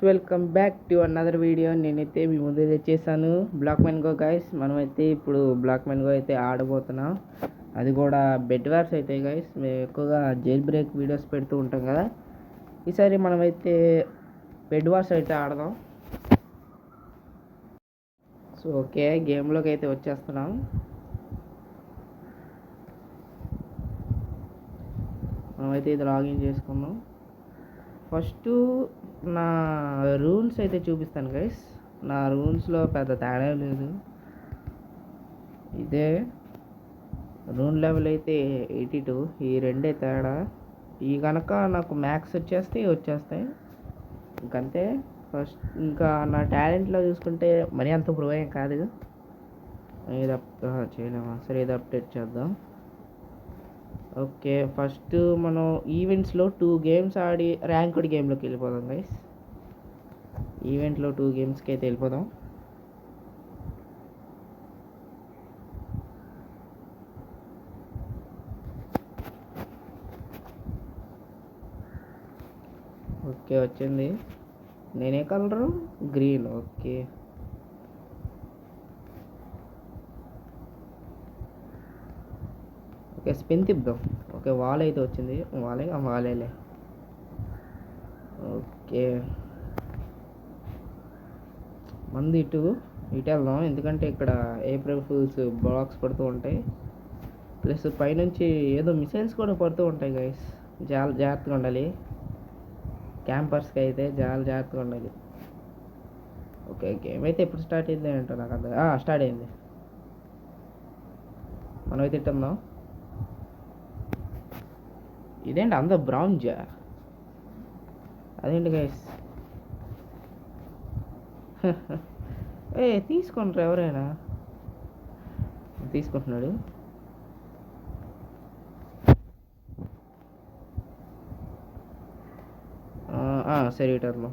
Welcome back to another video. నేనైతే మీ ముందు తెచ్చేసాను black men go guys. మనమైతే ఇప్పుడు బ్లాక్ మెన్ గో అయితే ఆడబోతున్నాం. అది కూడా బెడ్ వార్స్ అయితే గైస్. మేము ఎక్కువగా జైల్ బ్రేక్ వీడియోస్ పెడుతూ ఉంటాం కదా, ఈసారి మనమైతే బెడ్ వార్స్ అయితే ఆడదాం. సో ఓకే, గేమ్లోకి అయితే వచ్చేస్తున్నాం. మనమైతే ఇది లాగిన్ చేసుకున్నాం. ఫస్ట్ నా రూల్స్ అయితే చూపిస్తాను గైస్. నా రూల్స్లో పెద్ద తేడా లేదు, ఇదే రూల్ లెవెల్ అయితే 82, ఈ రెండే తేడా. ఈ కనుక నాకు మ్యాక్స్ వచ్చేస్తాయి ఇంకంతే. ఫస్ట్ ఇంకా నా టాలెంట్లో చూసుకుంటే మరీ అంత ప్రూవ్ ఏం కాదు. ఇది చేయలేమా? సరే, ఇది అప్డేట్ చేద్దాం. ఓకే, ఫస్ట్ మనం ఈవెంట్స్లో 2 గేమ్స్ ఆడి ర్యాంక్డ్ గేమ్లోకి వెళ్ళిపోదాం గైస్. ఈవెంట్లో 2 గేమ్స్కి అయితే వెళ్ళిపోదాం. ఓకే, వచ్చింది. నేనే colour? Green. Okay, okay spin తిప్పుదాం. ఓకే, వాల్ అయితే వచ్చింది. వాలేలే. ఓకే, మంది ఇటు వెళ్దాం, ఎందుకంటే ఇక్కడ ఏప్రిల్ ఫూల్స్ బ్లాక్స్ పడుతూ ఉంటాయి. ప్లస్ పైనుంచి ఏదో మిసైల్స్ కూడా పడుతూ ఉంటాయి గైస్. చాలా జాగ్రత్తగా ఉండాలి. క్యాంపర్స్కి అయితే చాలా జాగ్రత్తగా ఉండాలి. ఓకే, గేమ్ అయితే ఎప్పుడు స్టార్ట్ అయింది ఏంటో నాకు అంత స్టార్ట్ అయింది. మనమైతే తింటున్నాం. ఇదేంటి అందరూ బ్రౌన్జా? అదేంటి గైస్? తీసుకుంటారు ఎవరైనా. తీసుకుంటున్నాడు. సరే, ఇటర్లో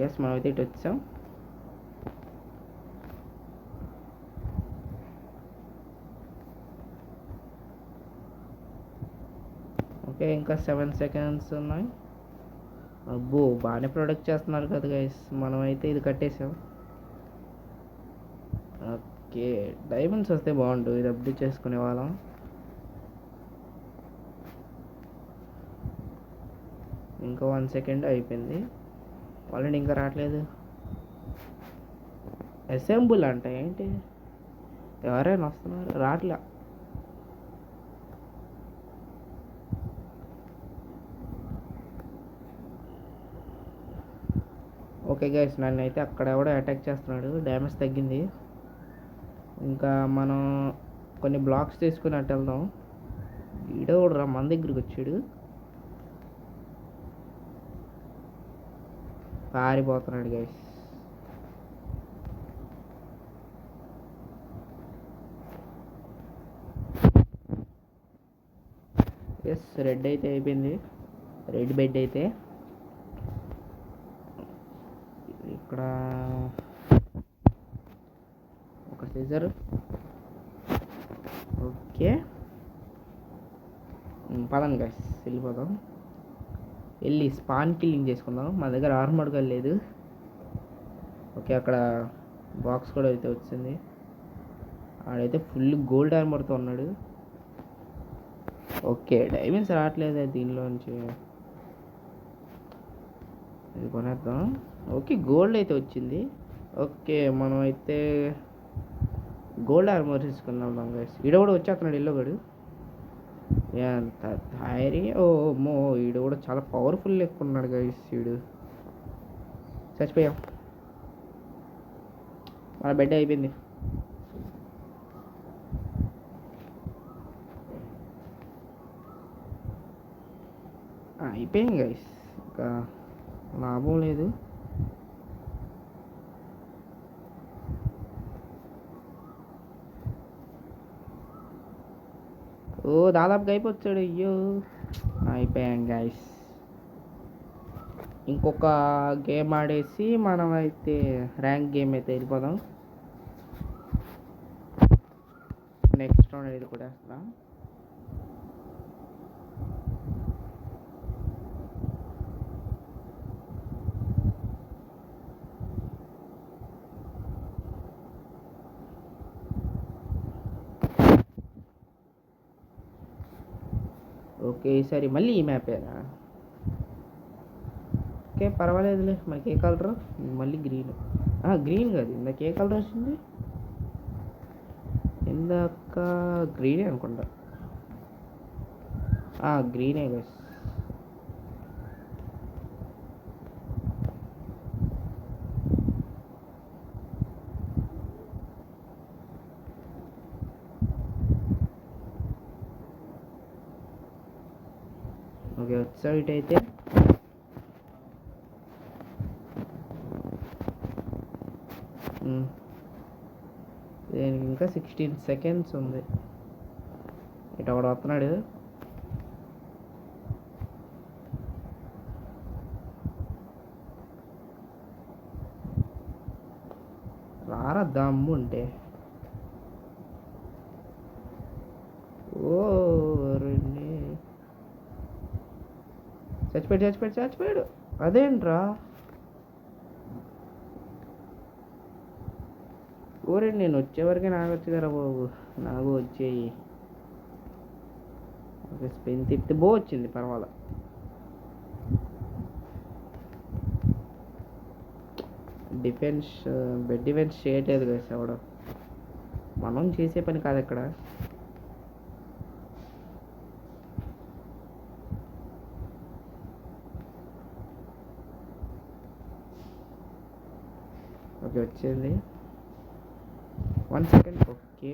ఎస్, మనమైతే ఇటు వచ్చాం. ఓకే, ఇంకా 7 సెకండ్స్ ఉన్నాయి. అబ్బో, బాగానే ప్రొడక్ట్ చేస్తున్నారు కదా గైస్. మనమైతే ఇది కట్టేసాం. ఓకే, డైమండ్స్ వస్తే బాగుండు, ఇది అప్డేట్ చేసుకునే వాళ్ళం. ఇంకా 1 సెకండ్ అయిపోయింది. వాళ్ళని ఇంకా రావట్లేదు. అసెంబుల్ అంట ఏంటి? ఎవరైనా వస్తున్నారు? రావట్లే. ఓకే గైస్, నన్ను అయితే అక్కడ ఎవడో అటాక్ చేస్తున్నాడు. డ్యామేజ్ తగ్గింది. ఇంకా మనం కొన్ని బ్లాక్స్ తీసుకుని అటు వెళ్దాం. ఈడో కూడా మన దగ్గరికి వచ్చాడు, పారిపోతున్నాడు గైస్. ఎస్, రెడ్ అయితే అయిపోయింది. రెడ్ బెడ్ అయితే ఇక్కడ ఒక సీజర్. ఓకే, పదండి గైస్, వెళ్ళిపోదాం. వెళ్ళి స్పాన్ కిల్లింగ్ చేసుకుందాం. మా దగ్గర ఆర్మర్ గన్ లేదు. ఓకే, అక్కడ బాక్స్ కూడా అయితే వచ్చింది. ఆడైతే ఫుల్ గోల్డ్ ఆర్మర్తో ఉన్నాడు. ఓకే, డైమండ్స్ రావట్లేదు దీనిలోంచి. ఇది కొనేద్దాం. ఓకే, గోల్డ్ అయితే వచ్చింది. ఓకే, మనం అయితే గోల్డ్ ఆర్మర్ తీసుకున్నాం గైస్. ఈడ కూడా వచ్చేస్తున్నాడు ఇల్లుగడు. ఎంత ధైర్యం! ఓ మో, ఈడు కూడా చాలా పవర్ఫుల్ ఎక్కున్నాడు గైస్. ఈడు చచ్చిపోయాం. మన బెడ్ అయిపోయింది. అయిపోయింది గైస్, ఇంకా లాభం లేదు. ఓ, దాదాపుగా అయిపోతాడు. అయ్యో, అయిపోయాం గైస్. ఇంకొక గేమ్ ఆడేసి మనం అయితే ర్యాంక్ గేమ్ అయితే వెళ్ళిపోదాం. నెక్స్ట్ రౌండ్ ఇది కూడా వేస్తాం. ఓకే, ఈసారి మళ్ళీ ఈ మ్యాపేనా? ఓకే పర్వాలేదులే. మనకి ఏ కలరు? మళ్ళీ గ్రీన్. గ్రీన్ కాదు, ఇందాక ఏ కలర్ వచ్చింది? ఇందాక గ్రీనే అనుకుంటా. గ్రీనే గైస్. ఓకే వచ్చా ఇటు అయితే. దీనికి ఇంకా 16 సెకండ్స్ ఉంది. ఇటు ఒకడు వస్తున్నాడు. రారా దమ్ము ఉంటే. ఓ రెండు చచ్చిపోయాడు. అదేంట్రా? ఓరే నేను వచ్చేవరకే నాగొచ్చు కదా బాబు. నాకు వచ్చేయి. ఓకే స్పెన్ తిప్పితే వచ్చింది, పర్వాలా. బెడ్ డిఫెన్స్ చేయట్లేదు కదా ఎవడ. మనం చేసే పని కాదు ఇక్కడ. ఓకే వచ్చింది. 1 సెకండ్. ఓకే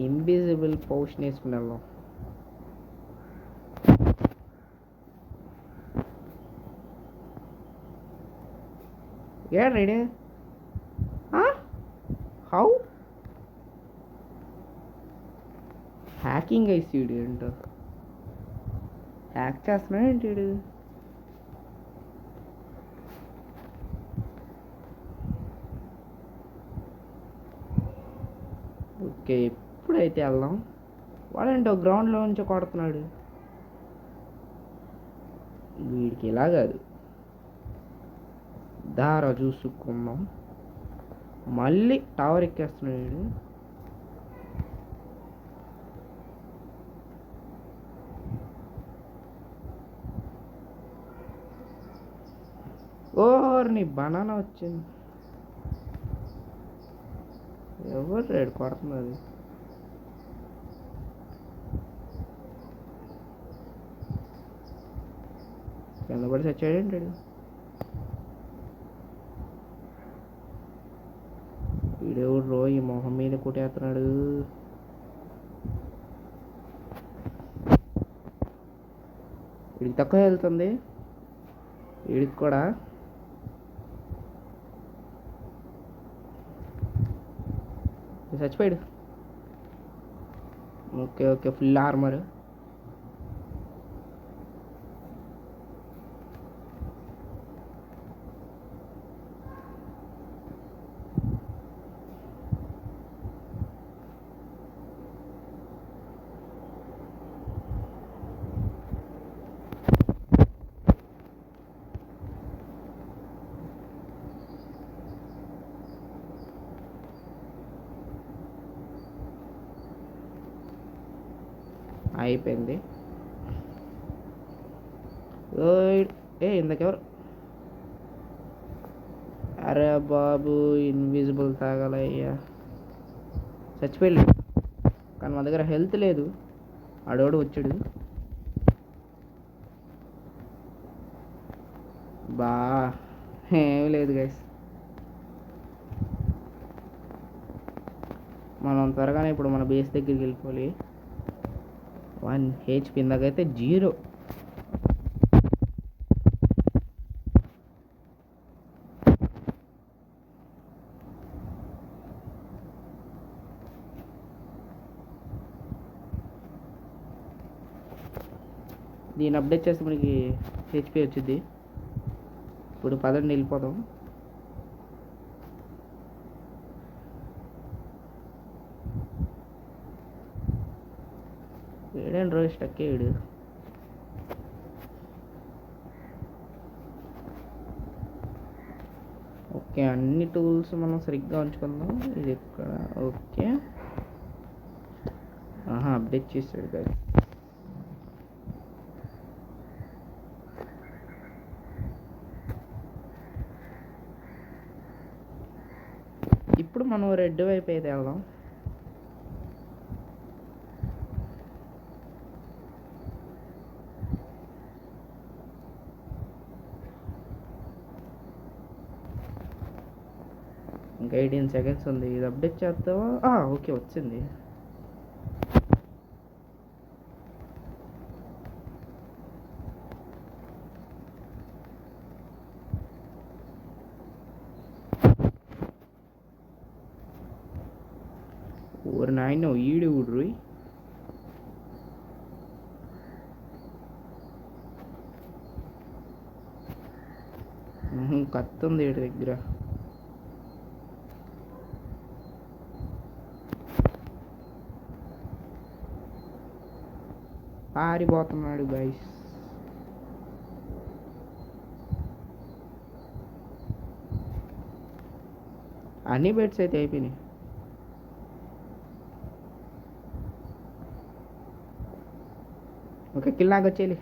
ఇన్విజిబుల్ పౌచ్ వేసుకుని వెళ్దాం. రెడీ? హౌ హ్యాకింగ్ ఐసీడు ఏంటో హ్యాక్ చేస్తున్నాడు ఏంటి వీడు? ఓకే ఎప్పుడైతే వెళ్దాం. వాడేంటో గ్రౌండ్లో నుంచి కొడుతున్నాడు. వీడికి ఇలా కాదు, దారా చూసుకుందాం. మళ్ళీ టవర్ ఎక్కేస్తున్నాడు వీడు. నీ బనానా వచ్చింది. ఎవరు రేడు కొడుతున్నది? కింద పడి చచ్చాడేంటి? వీడెవడు ఈ మొహం మీద కొట్టేస్తున్నాడు? వీడికి తక్కువ వెళ్తుంది, వీడికి కూడా. చచ్చిపోయాడు. Okay full armour. అయిపోయింది. ఇందాకెవరు? అరే బాబు ఇన్విజిబుల్ తాగాలయ్యా. చచ్చిపోయాడు. కానీ మా దగ్గర హెల్త్ లేదు. ఆడోడు వచ్చాడు. ఏం లేదు గైస్. మనం త్వరగానే ఇప్పుడు మన బేస్ దగ్గరికి వెళ్ళిపోవాలి. 1 HP ఇందాకైతే 0. దీన్ని అప్డేట్ చేస్తే మనకి HP వచ్చింది. ఇప్పుడు పదండి వెళ్ళిపోదాం. ఏడేంటి రోజు స్టక్ అయ్యాడు. ఓకే ఓకే, అన్ని టూల్స్ మనం సరిగ్గా ఉంచుకుందాం. ఇది ఇక్కడ ఓకే. అప్డేట్ చేసాడు కదా. ఇప్పుడు మనం రెడ్ వైపు అయితే వెళ్దాం. ఇంకా 18 సెకండ్స్ ఉంది. ఇది అప్డేట్ చేస్తావా? ఓకే, వచ్చింది. ఓరి నాయన, ఈడు ఊడ్రు. కత్తి ఉంది వీడి దగ్గర. పారిపోతున్నాడు గైస్. అన్ని బెడ్స్ అయితే అయిపోయినాయి. ఓకే, కిల్లాగా వచ్చేయాలి.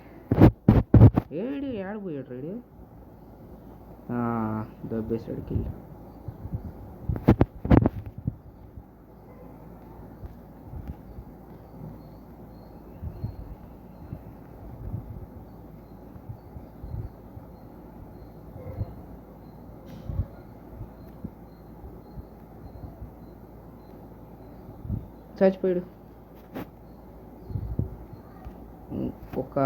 ఏడిపోయాడు రేడు. దబ్బేసాడు కిల్. చచ్చిపోయాడు. ఒక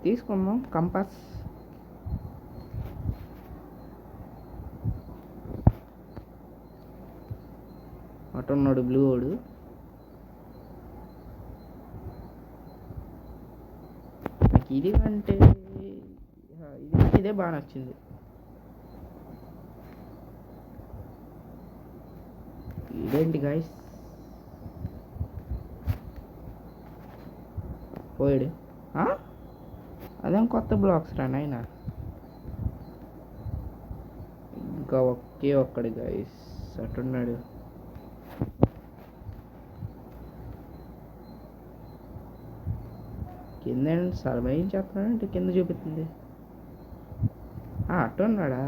తీసుకుందాం కంపాస్. అటున్నాడు బ్లూ వాడు. నాకు ఇది అంటే ఇదే బాగా నచ్చింది. ఇదేంటి గాయస్, పోయాడు. అదేం కొత్త బ్లాక్స్ రా నాయన. ఇంకా ఒక్కడు గైస్ అట్టున్నాడు. కింద సర్వైవ్ చేస్తున్నాడంటే కింద చూపిస్తుంది. అట్టున్నాడా?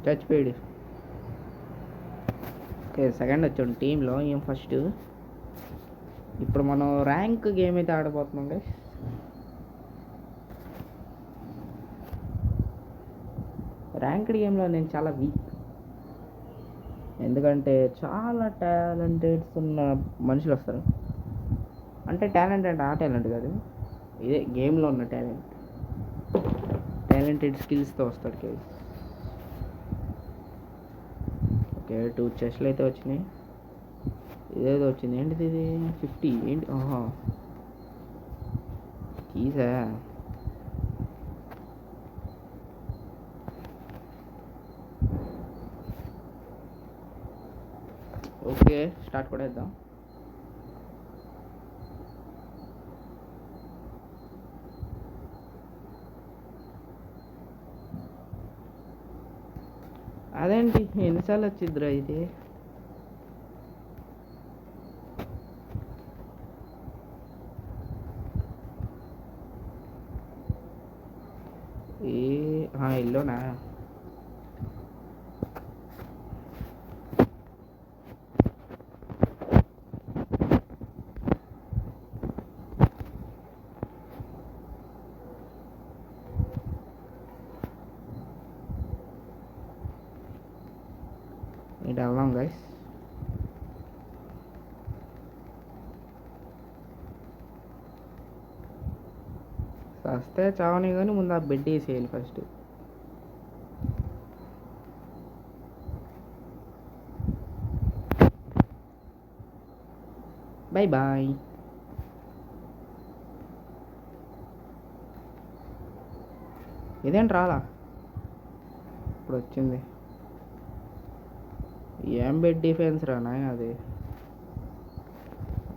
చచ్చిపోయాడు. ఓకే, సెకండ్ వచ్చాడు టీంలో. ఏం ఫస్ట్. ఇప్పుడు మనం ర్యాంక్ గేమ్ అయితే ఆడబోతున్నాం గైస్. ర్యాంక్డ్ గేమ్లో నేను చాలా వీక్. ఎందుకంటే చాలా టాలెంటెడ్స్ ఉన్న మనుషులు వస్తారు. అంటే టాలెంట్ అంటే ఆ టాలెంట్ కాదు, ఇదే గేమ్లో ఉన్న టాలెంటెడ్ స్కిల్స్తో వస్తాడు గైస్. ఓకే, 2 చెస్ట్లు అయితే వచ్చినాయి. ఇదేదో వచ్చింది. ఏంటిది ఇది? 50 ఏంటి? కీసా? ఓకే, స్టార్ట్ కూడా వేద్దాం. అదేంటి ఎన్నిసార్లు వచ్చిద్దిరా ఇది? ఇల్లునా? ఇటు వెళ్దాం గైస్. వస్తే చావని కానీ ముందు ఆ బెడ్ వేసేయాలి ఫస్ట్. Bye bye. ఇదేంటి రాలా? ఇప్పుడు వచ్చింది. ఏం బెడ్ డిఫెన్స్ రా నాయన అది.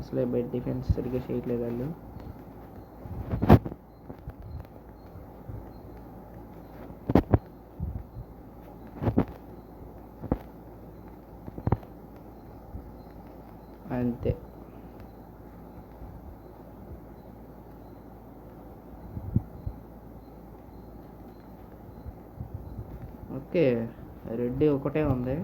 అసలే బెడ్ డిఫెన్స్ సరిగ్గా చేయట్లేదు వాళ్ళు. అంతే. ఓకే, రెడ్డి ఒకటే ఉంది.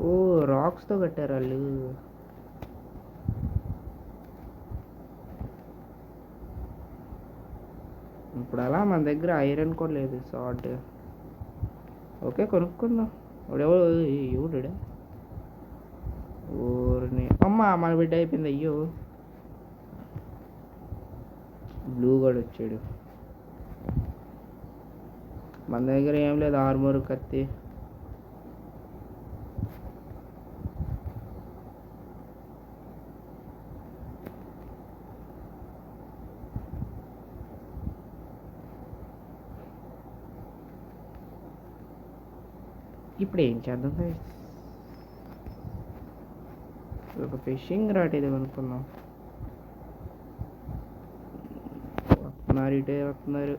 ఓ, రాక్స్తో కట్టారు వాళ్ళు. ఇప్పుడు అలా మన దగ్గర ఐరన్ కూడా లేదు, సాల్ట్. ఓకే, కొనుక్కుందాం. ఎవడు ఊరిని అమ్మ మన బిడ్డ అయిపోయింది. అయ్యో, బ్లూ కూడా వచ్చాడు. మన దగ్గర ఏం లేదు, ఆర్మోర్, కత్తి. ఇప్పుడు ఏం చేద్దాం? ఒక ఫిషింగ్ రాట్ ఇది కొనుక్కుందాం. వస్తున్నారు, ఇటే వస్తున్నారు.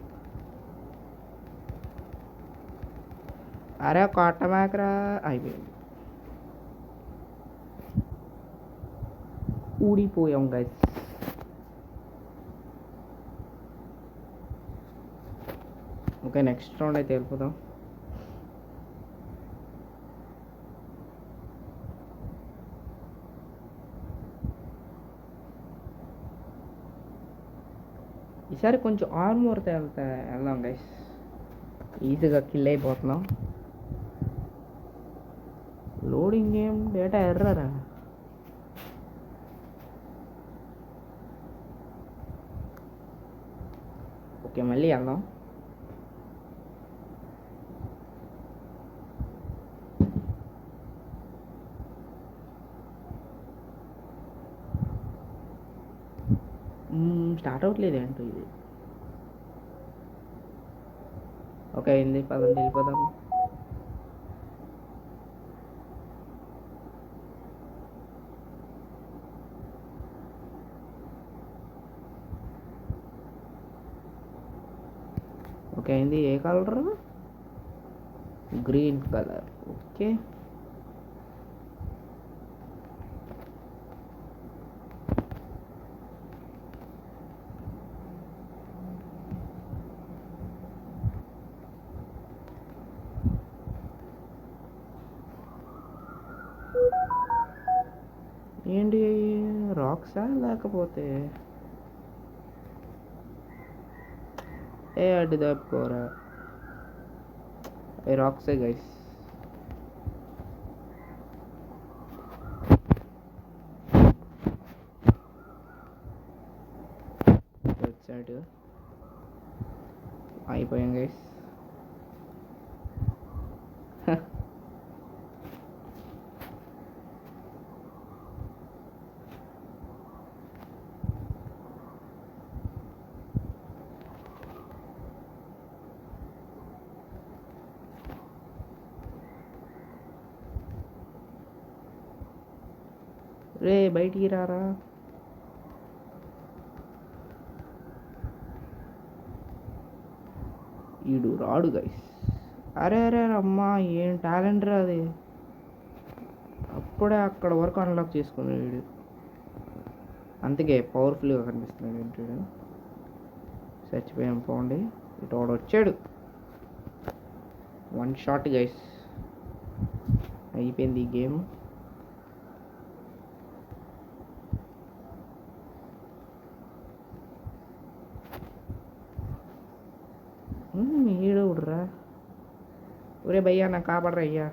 అరే కొట్టమాకరా, అయిపోయింది. ఊడిపోయాం గైస్. ఓకే, నెక్స్ట్ రౌండ్ అయితే వెళ్ళిపోదాం. ఈసారి కొంచెం ఆర్మోర్తో వెళ్దాం గైస్. ఈజీగా కిల్ అయిపోతున్నాం. లోడింగ్ ఏం డేటా ఎర్రరా? ఓకే, మళ్ళీ వెళ్దాం. స్టార్ట్ అవ్వట్లేదు ఏంటో ఇది. ఓకే, అయింది, పదండి వెళ్ళిపోదాం. ఓకే, అయింది. ఏ కలర్? Green colour. ఓకే, ఏంటి రాక్సా లేకపోతే అడ్డు తప్పుకోరా? రాక్సే గైస్. సైడ్ అయిపోయాం గైస్. రే బయటికి రారా? ఈడు రాడు గైస్. అరే అరే అమ్మా, ఏం టాలెంట్ రా అది. అప్పుడే అక్కడ వరకు అన్లాక్ చేసుకున్నాడు వీడు. అందుకే పవర్ఫుల్గా కనిపిస్తున్నాడు ఏంటాడు. చచ్చిపోయాం పోండి. ఇటు వాడు వచ్చాడు. 1 షాట్ గైస్, అయిపోయింది ఈ గేమ్. ఈడవుడ్రా? ఒరే భయ్యా, నాకు కాపాడరా అయ్యా.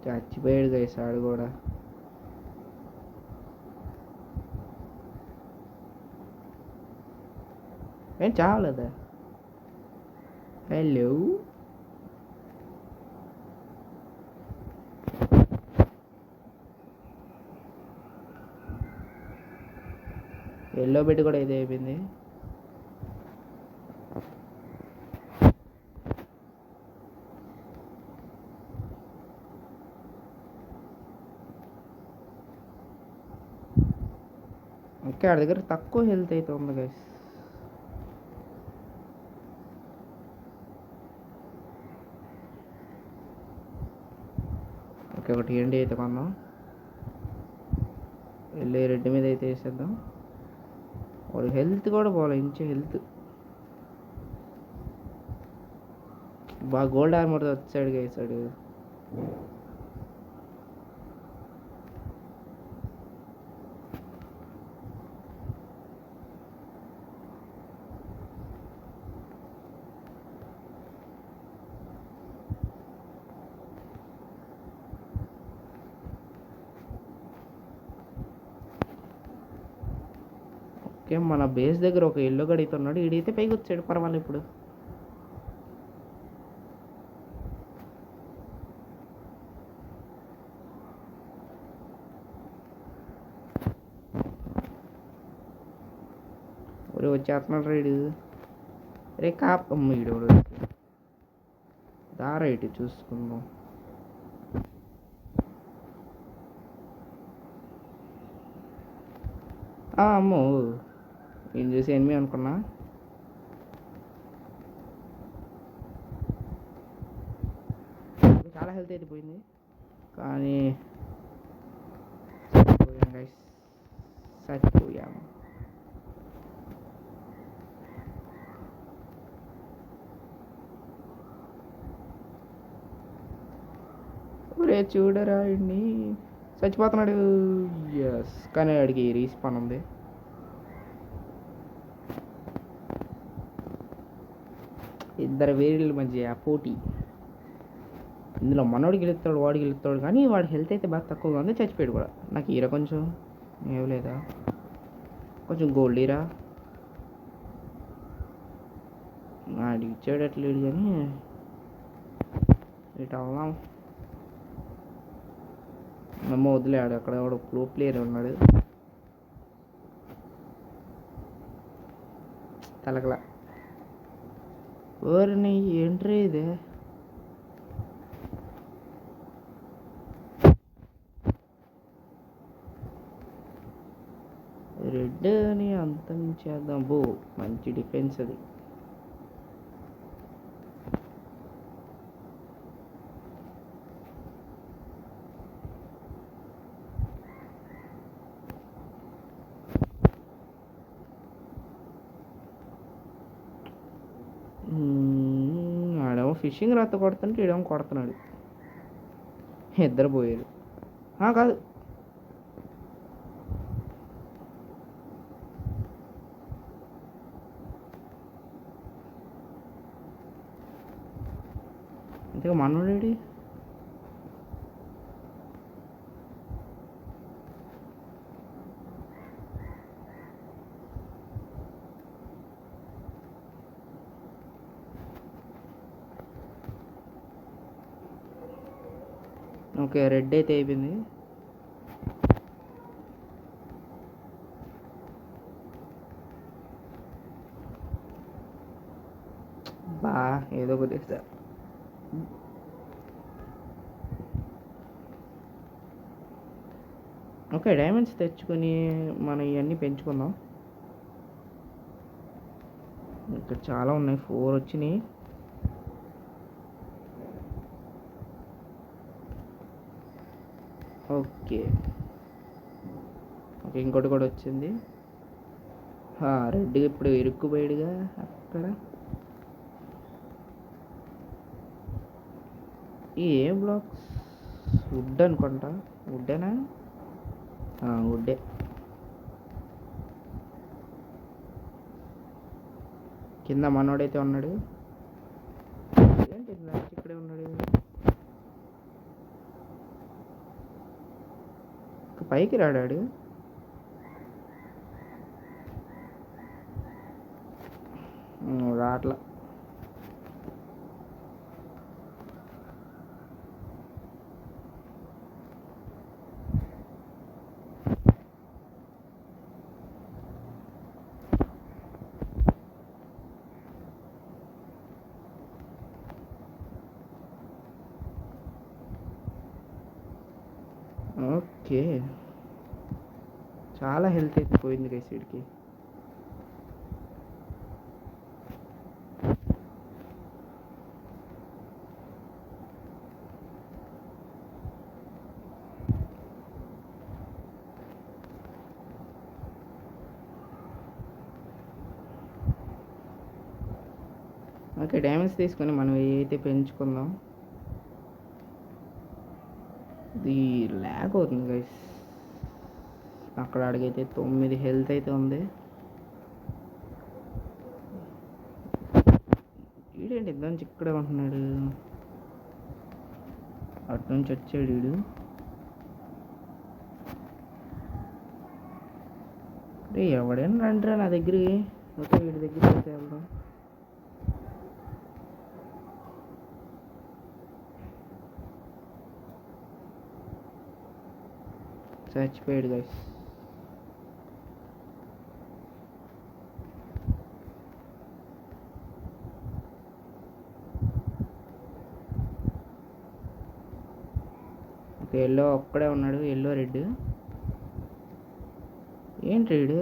చచ్చిపోయాడు గైస్ ఆడు కూడా. ఏం చావలేదా? హలో, ఎల్లో బెడ్ కూడా ఇదే అయిపోయింది. ఓకే, ఆడి దగ్గర తక్కువ హెల్త్ అయితే ఉంది గైస్. ఓకే, ఒకటి ఎండి అయితే కొందాం. వెళ్ళి రెడ్ మీద అయితే వేసేద్దాం. వాడు హెల్త్ కూడా పోలే, ఇంచే హెల్త్. బాగా గోల్డ్ ఆర్మర్ వచ్చాడు గైసాడు. ఓకే, మన బేస్ దగ్గర ఒక ఎల్లో గడితున్నాడు. ఈడైతే పైకి వచ్చాడు, పర్వాలేదు ఇప్పుడు. ఒరే వచ్చేస్తున్నాడు రైడు. రే కాపమ్మ ఈడు దా రైట్ చూసుకుందాం. అమ్మో, ఏం చూసి ఎనిమి అనుకున్నా. చాలా హెల్త్ అయితే పోయింది, కానీ చచ్చిపోయాం గైస్, చచ్చిపోయాము. ఒరే చూడరా ఇన్ని చచ్చిపోతున్నాడు. ఎస్, కానీ వాడికి రీస్పాన్ ఉంది. ఇద్దరు వేరియల మధ్య పోటీ. ఇందులో మనోడు గెలుస్తాడు, వాడు గెలుస్తాడు, కానీ వాడి హెల్త్ అయితే బాగా తక్కువగా ఉంది. చచ్చిపోయాడు కూడా. నాకు ఈర కొంచెం ఏవలేదా, కొంచెం గోల్డ్ ఈరా. వాడు ఇచ్చాడు అట్లేడు, కానీ ఇటు అవుదాం. మేము వదిలేడు, అక్కడ ఎవడో ప్రో ప్లేయర్ ఉన్నాడు. తలకల ఓరిని ఎంట్రీ ఇదే. రెడ్ అని అంతం చేద్దాం. బో మంచి డిఫెన్స్ అది. ఆడేమో ఫిషింగ్ రాత కొడుతుంటే ఈడేమో కొడుతున్నాడు. ఇద్దరు పోయారు. కాదు, అంతేగా మనోడేడి. ఓకే, రెడ్ అయితే అయిపోయింది. బా ఏదో కొద్దిగా. ఓకే, డైమండ్స్ తెచ్చుకొని మనం ఇవన్నీ పెంచుకుందాం. ఇక్కడ చాలా ఉన్నాయి, 4 వచ్చినాయి. ఓకే ఓకే, ఇంకోటి కూడా వచ్చింది. రెడ్ ఇప్పుడు ఇరుక్కుపోయాడుగా అక్కడ. ఈ ఏ బ్లాక్స్ వుడ్ అనుకుంటా. వుడ్డేనా? వుడ్డే. కింద మనోడైతే ఉన్నాడు. ఏంటి ఇక్కడే ఉన్నాడు. పైకి రాడాడు. రాట్లా. ఓకే, చాలా హెల్త్ అయితే పోయింది గైస్ వీడికి. ఓకే, డ్యామేజ్ తీసుకొని మనం ఏదైతే పెంచుకుందాం. ఇది ల్యాగ్ అవుతుంది గైస్. అక్కడ అడిగైతే 9 హెల్త్ అయితే ఉంది. వీడేంటి ఇద్దరు నుంచి ఇక్కడే ఉంటున్నాడు. అటు నుంచి వచ్చాడు వీడు. అంటే ఎవడైనా రండిరా నా దగ్గరికి. ఓకే, వీడి దగ్గరికి అయితే వెళ్దాం. చచ్చిపోయాడు గైస్. ఎల్లో ఒక్కడే ఉన్నాడు. ఎల్లో రెడ్ ఏంటి రెడ్.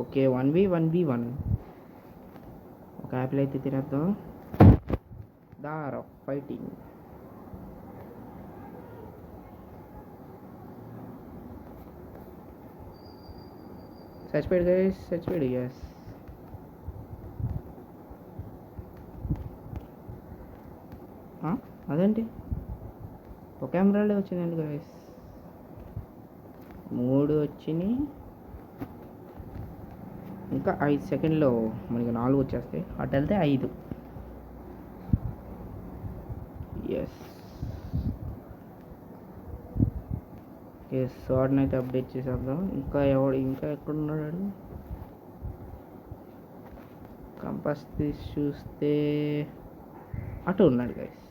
ఓకే, 1v1 ఒక యాపిల్ అయితే తినేద్దాం. దారా ఫైటింగ్. చచ్చిపోయాడు గైస్, చచ్చిపోయాడు. గ్యాస్ అదేంటి ఒక కెమెరాలో వచ్చిందండి గైస్. 3 వచ్చినాయి. ఇంకా 5 సెకండ్లో మనకి 4 వచ్చేస్తాయి. అటు వెళ్తే 5. ఎస్, షార్ట్ని అయితే అప్డేట్ చేసేద్దాం. ఇంకా ఎక్కడున్నాడు. కంపాస్ తీసి చూస్తే అటు ఉన్నాడు గైస్.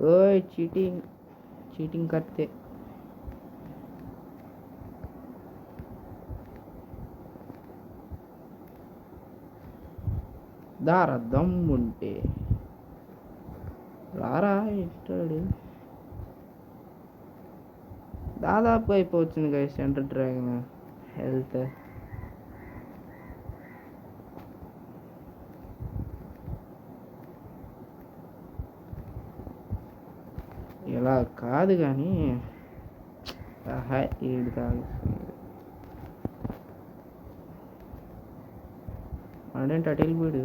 ఓయ్ చీటింగ్ కర్తే. దారా దమ్ముంటే రారా. ఇట్టాడు దాదాపు అయిపోతుంది గైస్. సెంటర్ డ్రాగన్ హెల్త్ ఇలా కాదు కానీ ఈడు కాదు. అదేంటి అటు వెళ్ళిపోయాడు.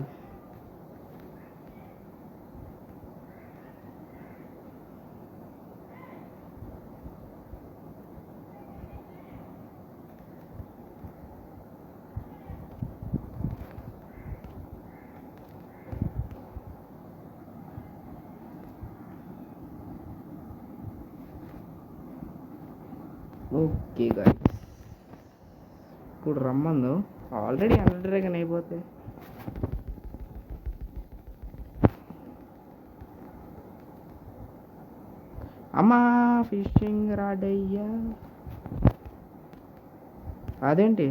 ఓకే గైస్, ఇప్పుడు రమ్మందు. ఆల్రెడీ అండర్ డ్రాగన్ అయిపోతే అమ్మా ఫిషింగ్ రాడ్ అయ్యా. అదేంటి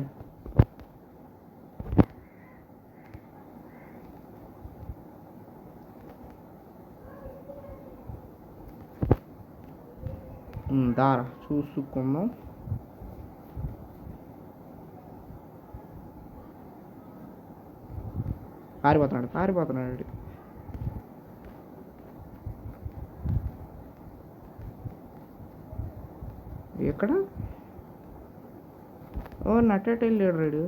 దారా చూసుకుందాం. పారిపోతున్నాడు. ఎక్కడ? ఓ నట్టేట వెళ్ళాడు రాడు.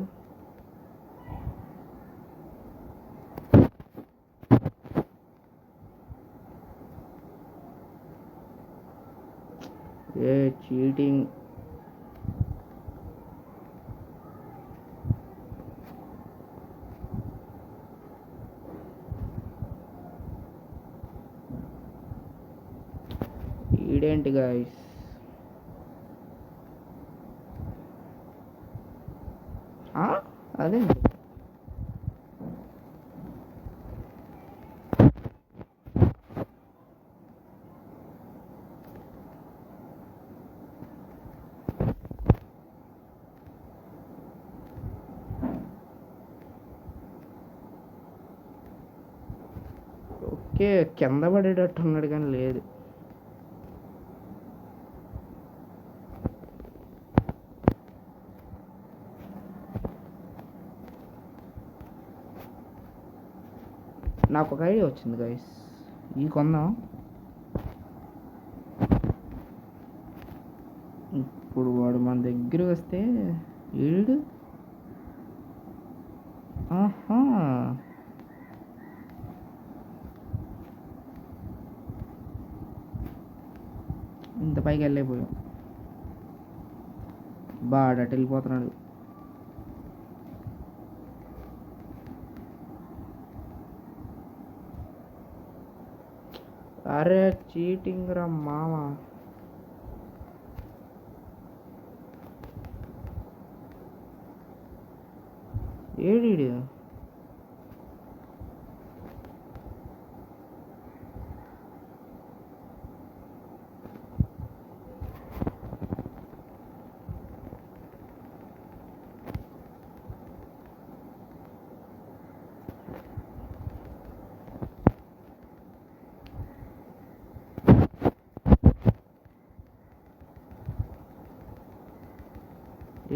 ఏ చీటింగ్. ఏంటి గైస్? అదేంటి? ఓకే, కింద పడేటట్టు ఉన్నాడు కానీ లేదు. నాకు ఒక ఐడియా వచ్చింది గైస్, ఈ కొందాం. ఇప్పుడు వాడు మన దగ్గర వస్తే ఏడు. ఆహా, ఇంత పైకి వెళ్ళిపోయాం. బాడట వెళ్ళిపోతున్నాడు. అరే చీటింగ్ రా మామ. ఏడు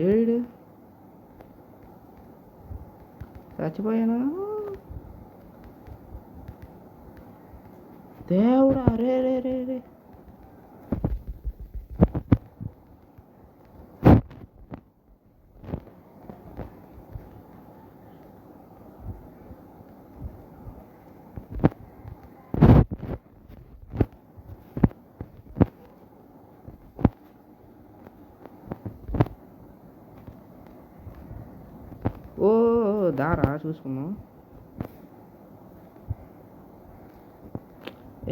ఏడు చచ్చిపోయాను దేవుడా. రే రే రే రే ఓ దారా చూసుకున్నాం.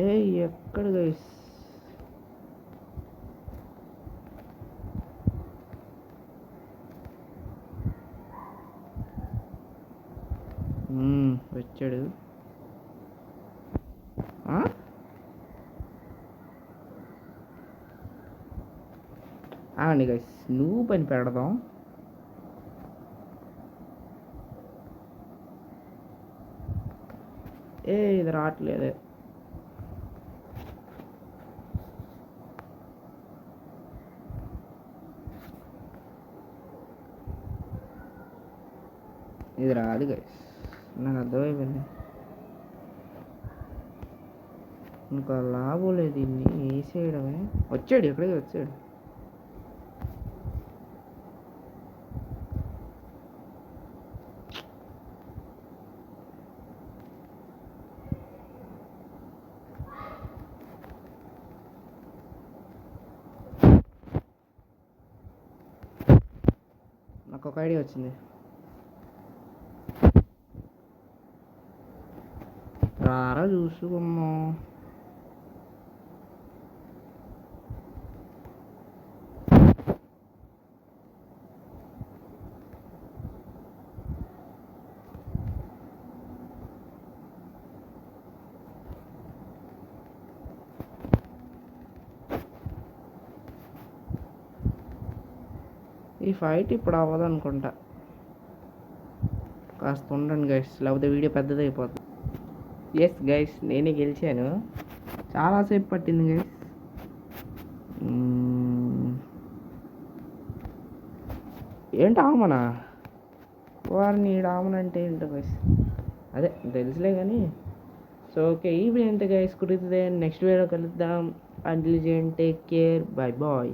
ఏ ఎక్కడ గైస్? వచ్చాడు. అండి గైస్, నువ్వు పని పెడదాం. ఇది రావట్లేదు. ఇది రాదు గైస్, నాకు అర్థమైపోయింది. ఇంకా లాభం లేదు దీన్ని వేసేయడమే. వచ్చాడు, ఎక్కడికి వచ్చాడు. నాకు ఒక ఐడియా వచ్చింది. రారా చూసుకున్నాం. ఈ ఫైట్ ఇప్పుడు అవ్వదు అనుకుంటా. కాస్త ఉండండి గైస్, లేకపోతే వీడియో పెద్దది అయిపోతుంది. ఎస్ గైస్, నేనే గెలిచాను. చాలాసేపు పట్టింది గైస్. ఏంటి ఆమనా? వారిని ఆమనంటే ఏంటో గైస్, అదే తెలుసులే కానీ. సో ఓకే, ఈ వీడియో ఎంత గైస్ కుదిరితే నెక్స్ట్ వీడియో కలుద్దాం. Until then take care, bye bye.